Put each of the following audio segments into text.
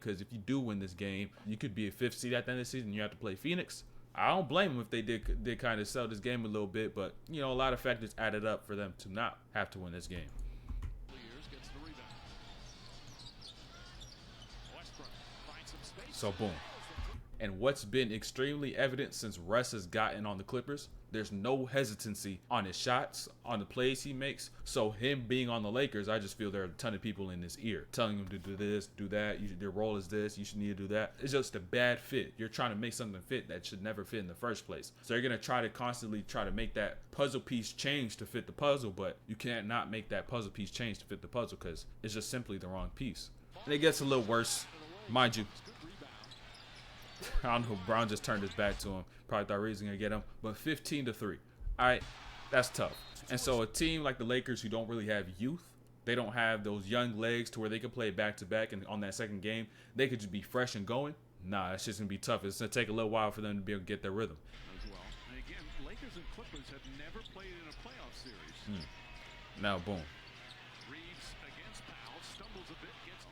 Because if you do win this game, you could be a 5th seed at the end of the season. You have to play Phoenix. I don't blame them if they did kind of sell this game a little bit, but you know, a lot of factors added up for them to not have to win this game. So boom. And what's been extremely evident since Russ has gotten on the Clippers, there's no hesitancy on his shots, on the plays he makes. So him being on the Lakers, I just feel there are a ton of people in his ear telling him to do this, do that. Your role is this. You should need to do that. It's just a bad fit. You're trying to make something fit that should never fit in the first place. So you're going to constantly try to make that puzzle piece change to fit the puzzle, but you can't not make that puzzle piece change to fit the puzzle because it's just simply the wrong piece. And it gets a little worse, mind you. I don't know, Brown just turned his back to him. Probably thought Reed's going to get him. But 15-3. All right, that's tough. And so a team like the Lakers who don't really have youth, they don't have those young legs to where they can play back-to-back, and on that second game, they could just be fresh and going. Nah, that's just going to be tough. It's going to take a little while for them to be able to get their rhythm. As well. And again, Lakers and Clippers have never played in a playoff series. Now, boom. Reeves against Powell, stumbles a bit, gets...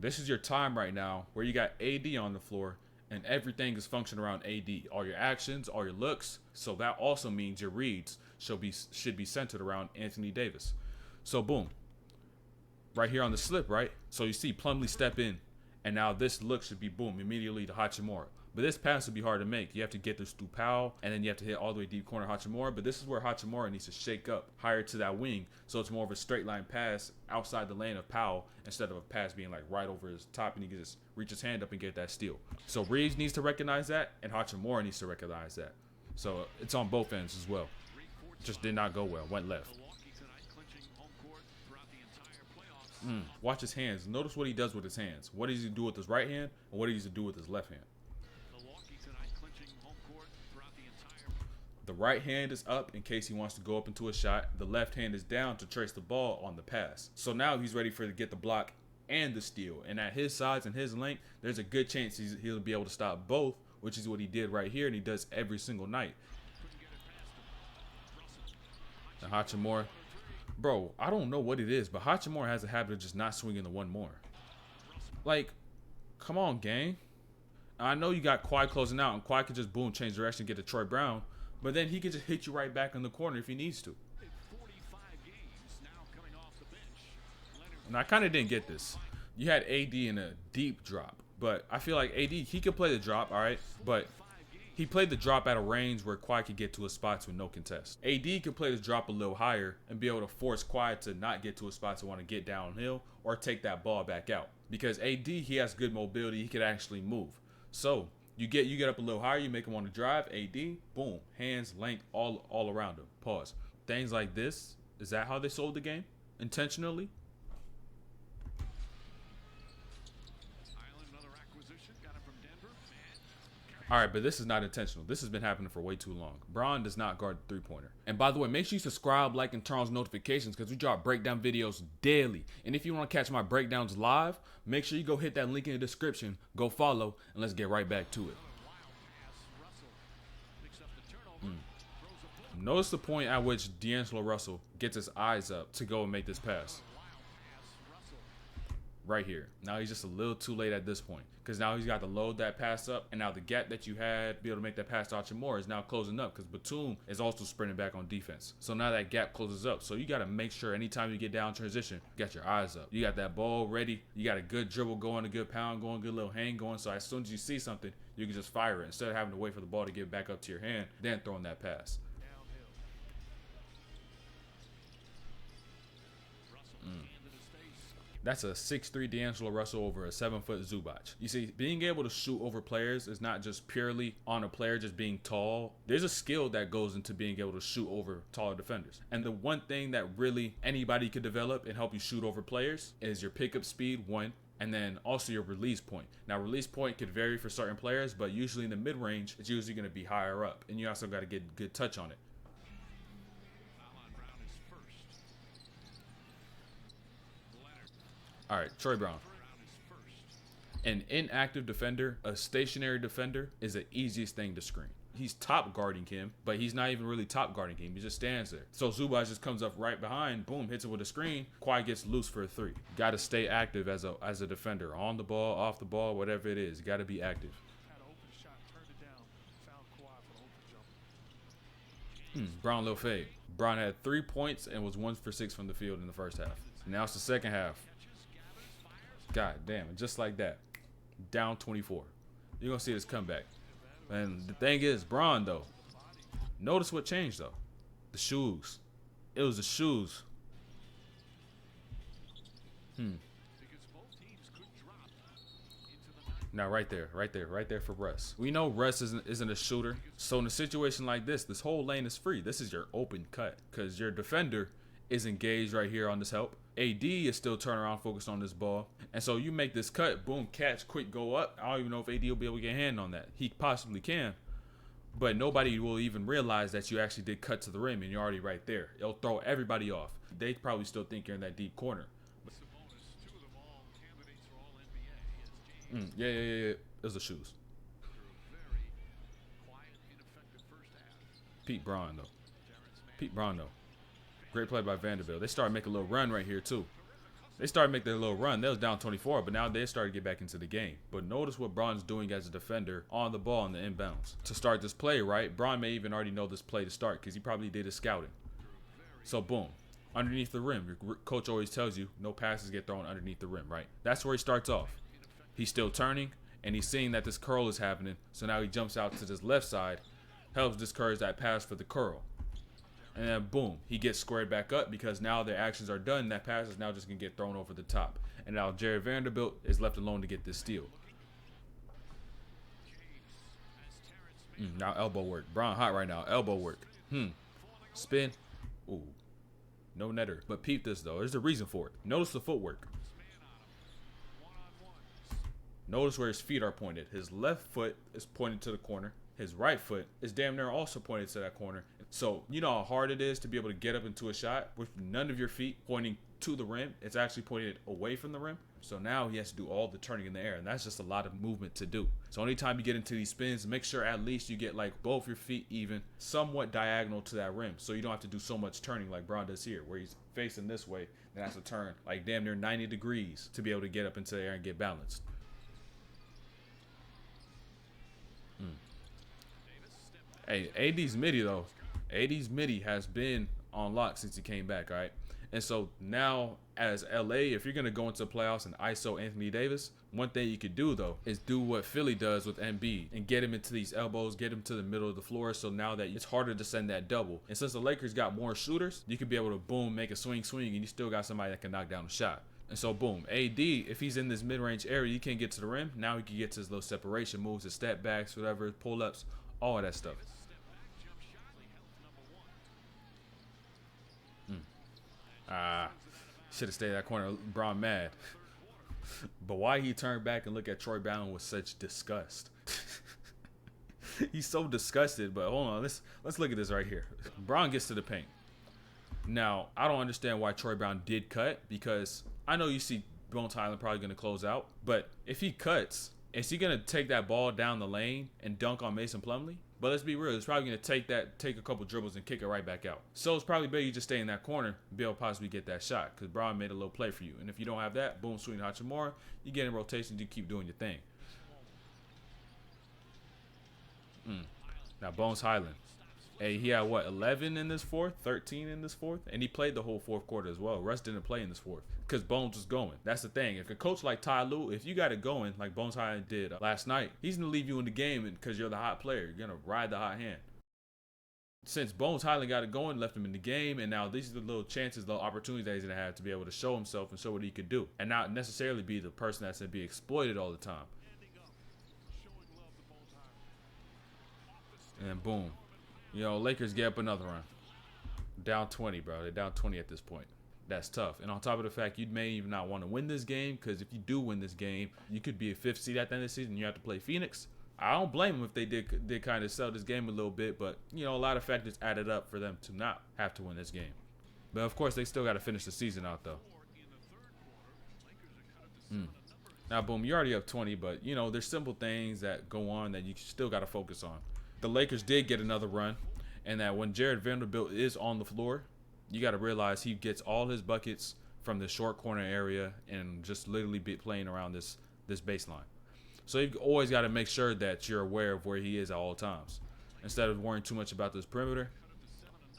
This is your time right now where you got AD on the floor, and everything is functioning around AD. All your actions, all your looks. So that also means your reads should be centered around Anthony Davis. So boom. Right here on the slip, right? So you see Plumlee step in, and now this look should be boom immediately to Hachimura. But this pass would be hard to make. You have to get this through Powell, and then you have to hit all the way deep corner Hachimura. But this is where Hachimura needs to shake up higher to that wing, so it's more of a straight line pass outside the lane of Powell instead of a pass being like right over his top, and he can just reach his hand up and get that steal. So Reeves needs to recognize that, and Hachimura needs to recognize that. So it's on both ends as well. Just did not go well. Went left. Watch his hands. Notice what he does with his hands. What does he do with his right hand, and what does he do with his left hand? The right hand is up in case he wants to go up into a shot. The left hand is down to trace the ball on the pass. So now he's ready to get the block and the steal. And at his size and his length, there's a good chance he'll be able to stop both, which is what he did right here, and he does every single night. And Hachimura, bro, I don't know what it is, but Hachimura has a habit of just not swinging the one more. Like, come on, gang. I know you got Kawhi closing out, and Kawhi could just boom, change direction, get to Troy Brown. But then he can just hit you right back in the corner if he needs to. And I kind of didn't get this. You had AD in a deep drop. But I feel like AD, he could play the drop, all right? But he played the drop at a range where Kawhi could get to his spots with no contest. AD could play the drop a little higher and be able to force Kawhi to not get to his spots to want to get downhill or take that ball back out. Because AD, he has good mobility. He could actually move. So you get up a little higher, you make him want to drive, AD, boom, hands, length, all around him. Pause. Things like this, is that how they sold the game? Intentionally? All right, but this is not intentional. This has been happening for way too long. Bron does not guard the three-pointer. And by the way, make sure you subscribe, like, and turn on notifications because we drop breakdown videos daily. And if you want to catch my breakdowns live, make sure you go hit that link in the description, go follow, and let's get right back to it. Notice the point at which D'Angelo Russell gets his eyes up to go and make this pass. Right here. Now he's just a little too late at this point because now he's got to load that pass up, and now the gap that you had to be able to make that pass to Hachimura is now closing up because Batum is also sprinting back on defense. So now that gap closes up. So you got to make sure anytime you get down transition, you got your eyes up. You got that ball ready. You got a good dribble going, a good pound going, good little hang going. So as soon as you see something, you can just fire it instead of having to wait for the ball to get back up to your hand, then throwing that pass. That's a 6'3" D'Angelo Russell over a 7-foot Zubac. You see, being able to shoot over players is not just purely on a player just being tall. There's a skill that goes into being able to shoot over taller defenders. And the one thing that really anybody could develop and help you shoot over players is your pickup speed, one, and then also your release point. Now, release point could vary for certain players, but usually in the mid-range, it's usually going to be higher up. And you also got to get good touch on it. All right, Troy Brown. An inactive defender, a stationary defender, is the easiest thing to screen. he's top guarding him, but he's not even really top guarding him. He just stands there. So Zubac just comes up right behind, boom, hits it with a screen. Kawhi gets loose for a three. Got to stay active as a defender, on the ball, off the ball, whatever it is. Got to be active. Brown little fade. Brown had 3 points and was 1 for 6 from the field in the first half. Now it's the second half. God damn, just like that. Down 24. You're going to see this comeback. And the thing is, Bron, though, notice what changed, though. The shoes. It was the shoes. Now, right there for Russ. We know Russ isn't a shooter. So in a situation like this whole lane is free. This is your open cut because your defender is engaged right here on this help. AD is still turning around, focused on this ball. And so you make this cut, boom, catch, quick, go up. I don't even know if AD will be able to get a hand on that. He possibly can. But nobody will even realize that you actually did cut to the rim and you're already right there. It'll throw everybody off. They probably still think you're in that deep corner. Yeah. It was the shoes. Pete Brown, though. Great play by Vanderbilt. They started making a little run right here, too. They started making their little run. They was down 24, but now they started to get back into the game. But notice what Braun's doing as a defender on the ball in the inbounds. To start this play, right, Braun may even already know this play to start because he probably did his scouting. So, boom. Underneath the rim. Your coach always tells you no passes get thrown underneath the rim, right? That's where he starts off. He's still turning, and he's seeing that this curl is happening. So now he jumps out to this left side, helps discourage that pass for the curl. And then, boom, he gets squared back up because now their actions are done. That pass is now just going to get thrown over the top. And now Jared Vanderbilt is left alone to get this steal. Now elbow work. Brown hot right now. Elbow work. Spin. Ooh. No netter. But peep this, though. There's a reason for it. Notice the footwork. Notice where his feet are pointed. His left foot is pointed to the corner. His right foot is damn near also pointed to that corner. So, you know how hard it is to be able to get up into a shot with none of your feet pointing to the rim. It's actually pointed away from the rim. So now he has to do all the turning in the air, and that's just a lot of movement to do. So anytime you get into these spins, make sure at least you get like both your feet even somewhat diagonal to that rim, so you don't have to do so much turning like Bron does here, where he's facing this way and has to turn like damn near 90 degrees to be able to get up into the air and get balanced. Hey, AD's midi, though. AD's midi has been on lock since he came back, all right? And so now, as LA, if you're going to go into playoffs and ISO Anthony Davis, one thing you could do, though, is do what Philly does with Embiid and get him into these elbows, get him to the middle of the floor, so now that it's harder to send that double. And since the Lakers got more shooters, you could be able to, boom, make a swing, and you still got somebody that can knock down a shot. And so, boom, AD, if he's in this mid-range area, you can't get to the rim. Now he can get to his little separation moves, his step backs, whatever, pull-ups, all of that stuff. Should have stayed in that corner. Bron mad. But why he turned back and looked at Troy Brown with such disgust? He's so disgusted. But hold on, let's look at this right here. Bron gets to the paint. Now, I don't understand why Troy Brown did cut, because I know you see Bones Highland probably going to close out. But if he cuts, is he going to take that ball down the lane and dunk on Mason Plumlee? But let's be real, it's probably going to take a couple dribbles and kick it right back out. So it's probably better you just stay in that corner and be able to possibly get that shot, because Brown made a little play for you. And if you don't have that, boom, swing Hachimura, you get in rotations, you keep doing your thing. Now, Bones Highland. Hey, he had, what, 11 in this fourth? 13 in this fourth? And he played the whole fourth quarter as well. Russ didn't play in this fourth because Bones was going. That's the thing. If a coach like Ty Lue, if you got it going like Bones Highland did last night, he's going to leave you in the game because you're the hot player. You're going to ride the hot hand. Since Bones Highland got it going, left him in the game, and now these are the little chances, the opportunities that he's going to have to be able to show himself and show what he could do, and not necessarily be the person that's going to be exploited all the time. And boom. You know, Lakers get up another run. Down 20, bro. They're down 20 at this point. That's tough. And on top of the fact, you may even not want to win this game, because if you do win this game, you could be a 5th seed at the end of the season. You have to play Phoenix. I don't blame them if they did kind of sell this game a little bit, but, you know, a lot of factors added up for them to not have to win this game. But, of course, they still got to finish the season out, though. Now, boom, you're already up 20, but, you know, there's simple things that go on that you still got to focus on. the Lakers did get another run, and that when Jared Vanderbilt is on the floor, you got to realize he gets all his buckets from the short corner area and just literally be playing around this baseline. So you've always got to make sure that you're aware of where he is at all times. Instead of worrying too much about this perimeter,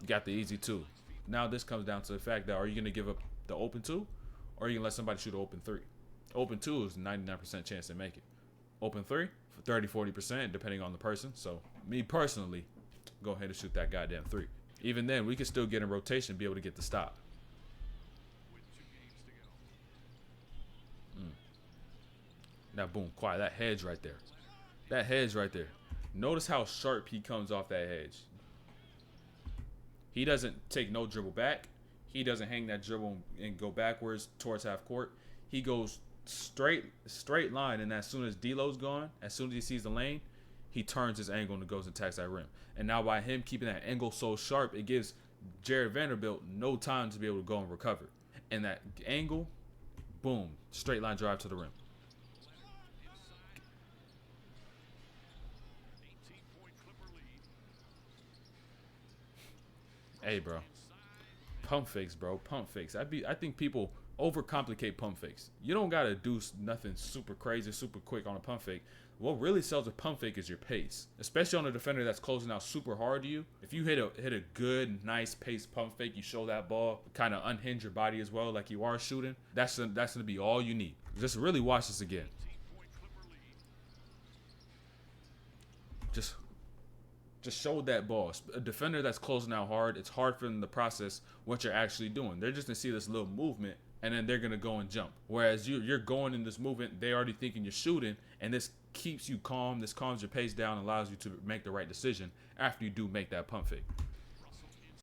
you got the easy two. Now this comes down to the fact that are you going to give up the open two, or are you going to let somebody shoot an open three? Open two is 99% chance to make it. Open three, 30-40% depending on the person. So me personally, go ahead and shoot that goddamn three. Even then, we can still get in rotation, be able to get the stop. Now, boom, quiet. That hedge right there. That hedge right there. Notice how sharp he comes off that hedge. He doesn't take no dribble back. He doesn't hang that dribble and go backwards towards half court. He goes straight line, and as soon as D'Lo's gone, as soon as he sees the lane, he turns his angle and goes and attacks that rim. And now by him keeping that angle so sharp, it gives Jared Vanderbilt no time to be able to go and recover. And that angle, boom, straight line drive to the rim. Hey, bro. Pump fakes, bro. Pump fakes. I think people overcomplicate pump fakes. You don't got to do nothing super crazy, super quick on a pump fake. What really sells a pump fake is your pace, especially on a defender that's closing out super hard to you. If you hit a good, nice pace pump fake, you show that ball, kind of unhinge your body as well, like you are shooting. That's gonna be all you need. Just really watch this again. Just show that ball. A defender that's closing out hard, it's hard for them to process what you're actually doing. They're just gonna see this little movement, and then they're gonna go and jump. Whereas you're going in this movement, they already thinking you're shooting, and this keeps you calm. This calms your pace down, and allows you to make the right decision after you do make that pump fake.